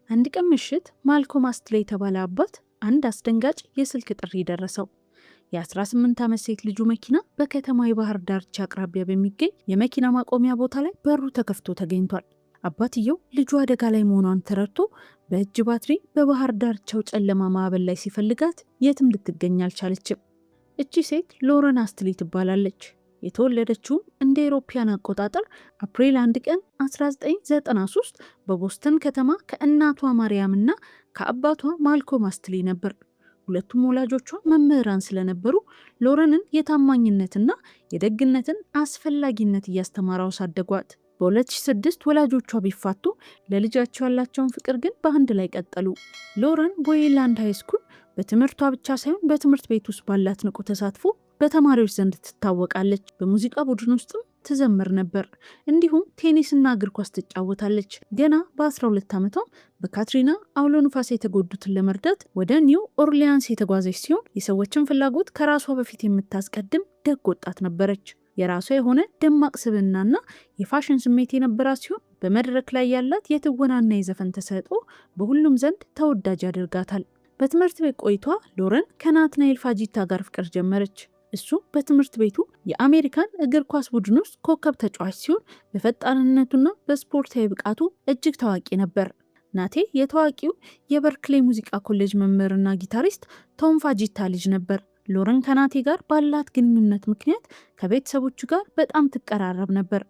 አንድ ቀን ምሽት ማልኮም አስትሌ የተባለ አባት አንድ አስደንጋጭ የስልክ ጥሪ ደረሰው። የ18 ዓመት ሴት ልጁ መኪና በከተማ የባህር ዳርቻ አቅራቢያ በሚገኝ የመኪና ማቆሚያ ቦታ ላይ በሩ ተከፍቶ ተገኝቷል። አባትየው ልጁ አደጋ ላይ መሆኗን ተረድቶ በእጅ ባትሪ በባህር ዳርቻው ጨለማ ማዕበል ላይ ሲፈልጋት የትም ልትገኝ አልቻለችም። እቺ ሴት ሎረን አስትሌ ትባላለች። የተወለደችውም እንደ አውሮፓውያን አቆጣጠር አፕሪል 1 ቀን 1993 በቦስተን ከተማ ከእናቷ ማርያም እና ከአባቷ ማልኮም አስትሌ ነበር። ሁለቱም ወላጆቿ መምህራን ስለነበሩ ሎረንን የታማኝነትና የደግነትን አስፈላጊነት እያስተማሩ አሳደጓት። በ2006 ወላጆቿ ቢፋቱ ለልጃቸው ያላቸውን ፍቅር ግን በአንድ ላይ ቀጠሉ። ሎረን በዌይላንድ ሃይስኩል በትምህርቷ ብቻ ሳይሆን በትምህርት ቤት ውስጥ ባላት ንቁ ተሳትፎ በተማሪዎች ዘንድ ትታወቃለች። በሙዚቃ ቡድን ውስጥም ትዘምር ነበር። እንዲሁም ቴኒስና እግር ኳስ ትጫወታለች። ገና በ12 ዓመቷ በካትሪና አውሎ ንፋስ የተጎዱትን ለመርዳት ወደ ኒው ኦርሊያንስ የተጓዘች ሲሆን የሰዎችን ፍላጎት ከራሷ በፊት የምታስቀድም ደግ ወጣት ነበረች። የራሷ የሆነ ደማቅ ስብዕናና የፋሽን ስሜት የነበራት ሲሆን በመድረክ ላይ ያላት የትወናና የዘፈን ተሰጥኦ በሁሉም ዘንድ ተወዳጅ ያደርጋታል። በትምህርት ቤት ቆይቷ ሎረን ከናትናኤል ፋጂታ ጋር ፍቅር ጀመረች። እሱ በትምህርት ቤቱ የአሜሪካን እግር ኳስ ቡድን ውስጥ ኮከብ ተጫዋች ሲሆን በፈጣንነቱና በስፖርታዊ ብቃቱ እጅግ ታዋቂ ነበር። ናቴ የታዋቂው የበርክሌ ሙዚቃ ኮሌጅ መምህርና ጊታሪስት ቶም ፋጂታ ልጅ ነበር። ሎረን ከናቴ ጋር ባላት ግንኙነት ምክንያት ከቤተሰቦቹ ጋር በጣም ትቀራረብ ነበር።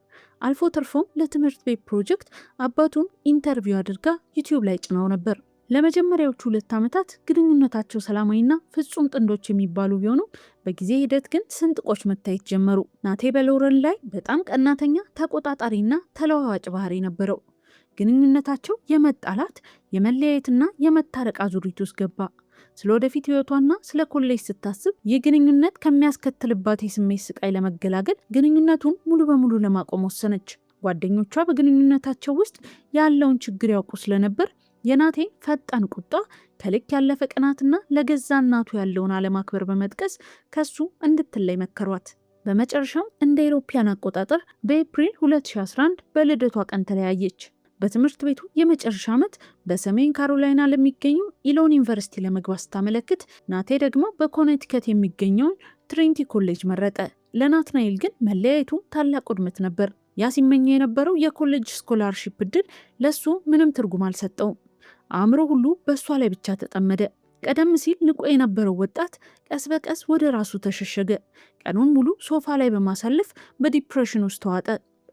አልፎ ተርፎም ለትምህርት ቤት ፕሮጀክት አባቱን ኢንተርቪው አድርጋ ዩቲዩብ ላይ ጭናው ነበር። ለመጀመሪያዎቹ 2 ዓመታት ግንኙነታቸው ሰላማዊና ፍጹም ጥንዶች የሚባሉ ቢሆኑም በጊዜ ሂደት ግን ስንጥቆች መታየት ጀመሩ። ናቴ በሎረን ላይ በጣም ቀናተኛ፣ ተቆጣጣሪና ተለዋዋጭ ባህሪ ነበረው። ግንኙነታቸው የመጣላት የመለያየትና የመታረቅ አዙሪት ውስጥ ገባ። ስለ ወደፊት ህይወቷና ስለ ኮሌጅ ስታስብ ይህ ግንኙነት ከሚያስከትልባት የስሜት ስቃይ ለመገላገል ግንኙነቱን ሙሉ በሙሉ ለማቆም ወሰነች። ጓደኞቿ በግንኙነታቸው ውስጥ ያለውን ችግር ያውቁ ስለነበር የናቴ ፈጣን ቁጣ፣ ከልክ ያለፈ ቅናትና ለገዛ እናቱ ያለውን አለማክበር በመጥቀስ ከሱ እንድትለይ መከሯት። በመጨረሻም እንደ አውሮፓውያን አቆጣጠር በኤፕሪል 2011 በልደቷ ቀን ተለያየች። በትምህርት ቤቱ የመጨረሻ ዓመት በሰሜን ካሮላይና ለሚገኘው ኢሎን ዩኒቨርሲቲ ለመግባት ስታመለክት ናቴ ደግሞ በኮኔቲከት የሚገኘውን ትሪኒቲ ኮሌጅ መረጠ። ለናትናኤል ግን መለያየቱ ታላቅ ውድመት ነበር። ያ ሲመኘው የነበረው የኮሌጅ ስኮላርሺፕ እድል ለሱ ምንም ትርጉም አልሰጠውም። አእምሮ ሁሉ በእሷ ላይ ብቻ ተጠመደ። ቀደም ሲል ንቆ የነበረው ወጣት ቀስ በቀስ ወደ ራሱ ተሸሸገ። ቀኑን ሙሉ ሶፋ ላይ በማሳለፍ በዲፕሬሽን ውስጥ ተዋጠ።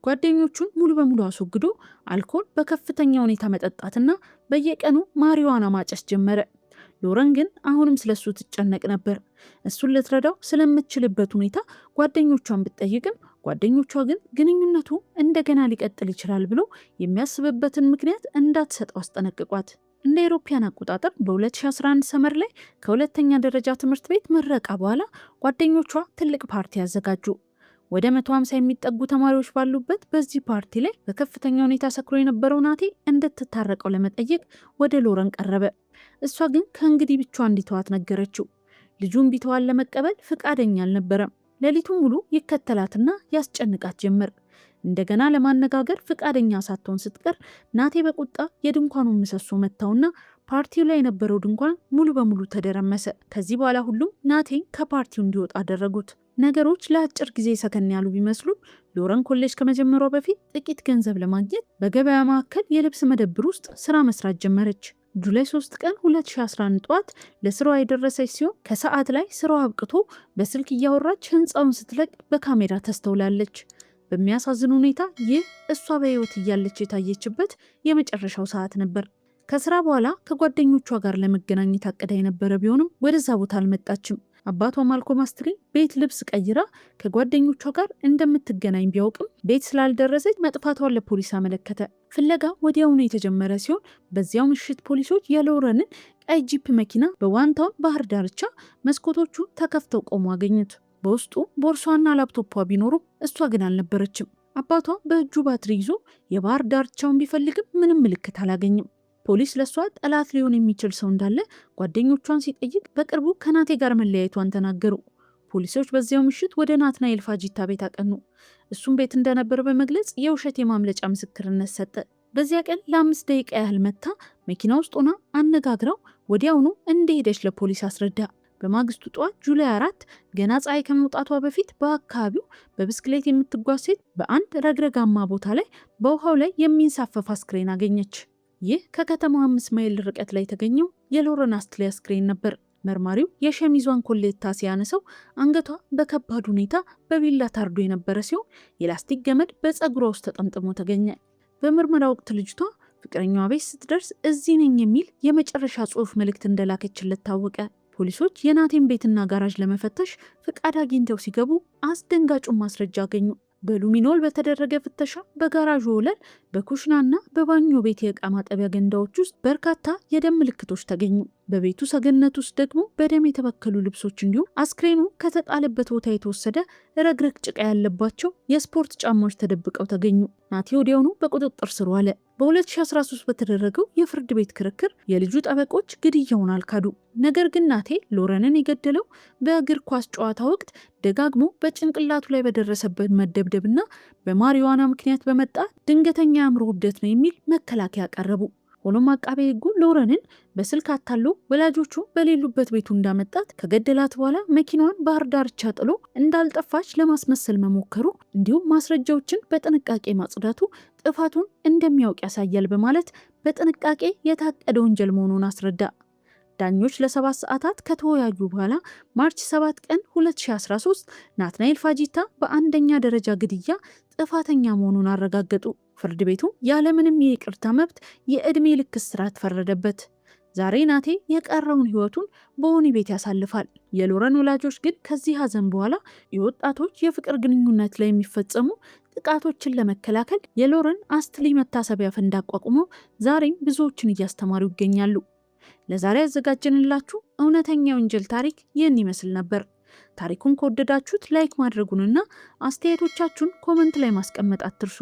ጓደኞቹን ሙሉ በሙሉ አስወግዶ አልኮል በከፍተኛ ሁኔታ መጠጣትና በየቀኑ ማሪዋና ማጨስ ጀመረ። ሎረን ግን አሁንም ስለሱ ትጨነቅ ነበር። እሱን ልትረዳው ስለምትችልበት ሁኔታ ጓደኞቿን ብትጠይቅም ጓደኞቿ ግን ግንኙነቱ እንደገና ሊቀጥል ይችላል ብሎ የሚያስብበትን ምክንያት እንዳትሰጠው አስጠነቅቋት። እንደ አውሮፓውያን አቆጣጠር በ2011 ሰመር ላይ ከሁለተኛ ደረጃ ትምህርት ቤት ምረቃ በኋላ ጓደኞቿ ትልቅ ፓርቲ ያዘጋጁ። ወደ 150 የሚጠጉ ተማሪዎች ባሉበት በዚህ ፓርቲ ላይ በከፍተኛ ሁኔታ ሰክሮ የነበረው ናቴ እንድትታረቀው ለመጠየቅ ወደ ሎረን ቀረበ። እሷ ግን ከእንግዲህ ብቻዋን እንዲተዋት ነገረችው። ልጁን ቢተዋን ለመቀበል ፍቃደኛ አልነበረም። ሌሊቱን ሙሉ ይከተላትና ያስጨንቃት ጀመር። እንደገና ለማነጋገር ፍቃደኛ ሳትሆን ስትቀር ናቴ በቁጣ የድንኳኑን ምሰሶ መታውና ፓርቲው ላይ የነበረው ድንኳን ሙሉ በሙሉ ተደረመሰ። ከዚህ በኋላ ሁሉም ናቴን ከፓርቲው እንዲወጣ አደረጉት። ነገሮች ለአጭር ጊዜ ሰከን ያሉ ቢመስሉም ሎረን ኮሌጅ ከመጀመሯ በፊት ጥቂት ገንዘብ ለማግኘት በገበያ ማዕከል የልብስ መደብር ውስጥ ስራ መስራት ጀመረች። ጁላይ 3 ቀን 2011 ጠዋት ለስራዋ የደረሰች ሲሆን ከሰዓት ላይ ስራዋ አብቅቶ በስልክ እያወራች ህንፃውን ስትለቅ በካሜራ ተስተውላለች። በሚያሳዝን ሁኔታ ይህ እሷ በህይወት እያለች የታየችበት የመጨረሻው ሰዓት ነበር። ከስራ በኋላ ከጓደኞቿ ጋር ለመገናኘት አቅዳ የነበረ ቢሆንም ወደዛ ቦታ አልመጣችም። አባቷ ማልኮም አስትሌ ቤት ልብስ ቀይራ ከጓደኞቿ ጋር እንደምትገናኝ ቢያውቅም ቤት ስላልደረሰች መጥፋቷን ለፖሊስ አመለከተ። ፍለጋ ወዲያውኑ የተጀመረ ሲሆን በዚያው ምሽት ፖሊሶች የሎረንን ቀይ ጂፕ መኪና በዋንታውን ባህር ዳርቻ መስኮቶቹ ተከፍተው ቆሞ አገኙት። በውስጡ ቦርሷና ላፕቶፖ ቢኖሩ እሷ ግን አልነበረችም። አባቷ በእጁ ባትሪ ይዞ የባህር ዳርቻውን ቢፈልግም ምንም ምልክት አላገኝም። ፖሊስ ለሷ ጠላት ሊሆን የሚችል ሰው እንዳለ ጓደኞቿን ሲጠይቅ በቅርቡ ከናቴ ጋር መለያየቷን ተናገሩ። ፖሊሶች በዚያው ምሽት ወደ ናትናኤል ፋጂታ ቤት አቀኑ። እሱም ቤት እንደነበር በመግለጽ የውሸት የማምለጫ ምስክርነት ሰጠ። በዚያ ቀን ለ5 ደቂቃ ያህል መታ መኪና ውስጥ ሆና አነጋግራው ወዲያውኑ እንደሄደች ለፖሊስ አስረዳ። በማግስቱ ጠዋት ጁላይ 4 ገና ፀሐይ ከመውጣቷ በፊት በአካባቢው በብስክሌት የምትጓዝ ሴት በአንድ ረግረጋማ ቦታ ላይ በውሃው ላይ የሚንሳፈፍ አስክሬን አገኘች። ይህ ከከተማው 5 ማይል ርቀት ላይ የተገኘው የሎረን አስትሌ አስክሬን ነበር። መርማሪው የሸሚዟን ኮሌታ ሲያነሰው አንገቷ በከባድ ሁኔታ በቢላ ታርዶ የነበረ ሲሆን የላስቲክ ገመድ በፀጉሯ ውስጥ ተጠምጥሞ ተገኘ። በምርመራ ወቅት ልጅቷ ፍቅረኛዋ ቤት ስትደርስ እዚህ ነኝ የሚል የመጨረሻ ጽሑፍ መልእክት እንደላከችለት ታወቀ። ፖሊሶች የናቴን ቤትና ጋራዥ ለመፈተሽ ፍቃድ አግኝተው ሲገቡ አስደንጋጩን ማስረጃ አገኙ። በሉሚኖል በተደረገ ፍተሻ በጋራዡ ወለል፣ በኩሽናና በባኞ ቤት የዕቃ ማጠቢያ ገንዳዎች ውስጥ በርካታ የደም ምልክቶች ተገኙ። በቤቱ ሰገነት ውስጥ ደግሞ በደም የተበከሉ ልብሶች እንዲሁም አስክሬኑ ከተጣለበት ቦታ የተወሰደ ረግረግ ጭቃ ያለባቸው የስፖርት ጫማዎች ተደብቀው ተገኙ። ናቴ ወዲያውኑ በቁጥጥር ስር ዋለ። በ2013 በተደረገው የፍርድ ቤት ክርክር የልጁ ጠበቆች ግድያውን አልካዱ። ነገር ግን ናቴ ሎረንን የገደለው በእግር ኳስ ጨዋታ ወቅት ደጋግሞ በጭንቅላቱ ላይ በደረሰበት መደብደብና በማሪዋና ምክንያት በመጣ ድንገተኛ የአእምሮ እብደት ነው የሚል መከላከያ ቀረቡ። ሆኖም አቃቤ ሕጉ ሎረንን በስልክ አታሎ ወላጆቹ በሌሉበት ቤቱ እንዳመጣት ከገደላት በኋላ መኪናዋን ባህር ዳርቻ ጥሎ እንዳልጠፋች ለማስመሰል መሞከሩ እንዲሁም ማስረጃዎችን በጥንቃቄ ማጽዳቱ ጥፋቱን እንደሚያውቅ ያሳያል በማለት በጥንቃቄ የታቀደ ወንጀል መሆኑን አስረዳ። ዳኞች ለ7 ሰዓታት ከተወያዩ በኋላ ማርች 7 ቀን 2013 ናትናኤል ፋጂታ በአንደኛ ደረጃ ግድያ ጥፋተኛ መሆኑን አረጋገጡ። ፍርድ ቤቱ ያለምንም የይቅርታ መብት የዕድሜ ልክ እስራት ፈረደበት። ዛሬ ናቴ የቀረውን ሕይወቱን በወህኒ ቤት ያሳልፋል። የሎረን ወላጆች ግን ከዚህ ሐዘን በኋላ የወጣቶች የፍቅር ግንኙነት ላይ የሚፈጸሙ ጥቃቶችን ለመከላከል የሎረን አስትሊ መታሰቢያ ፈንድ አቋቁመው ዛሬም ብዙዎችን እያስተማሩ ይገኛሉ። ለዛሬ ያዘጋጀንላችሁ እውነተኛ የወንጀል ታሪክ ይህን ይመስል ነበር። ታሪኩን ከወደዳችሁት ላይክ ማድረጉንና አስተያየቶቻችሁን ኮመንት ላይ ማስቀመጥ አትርሱ።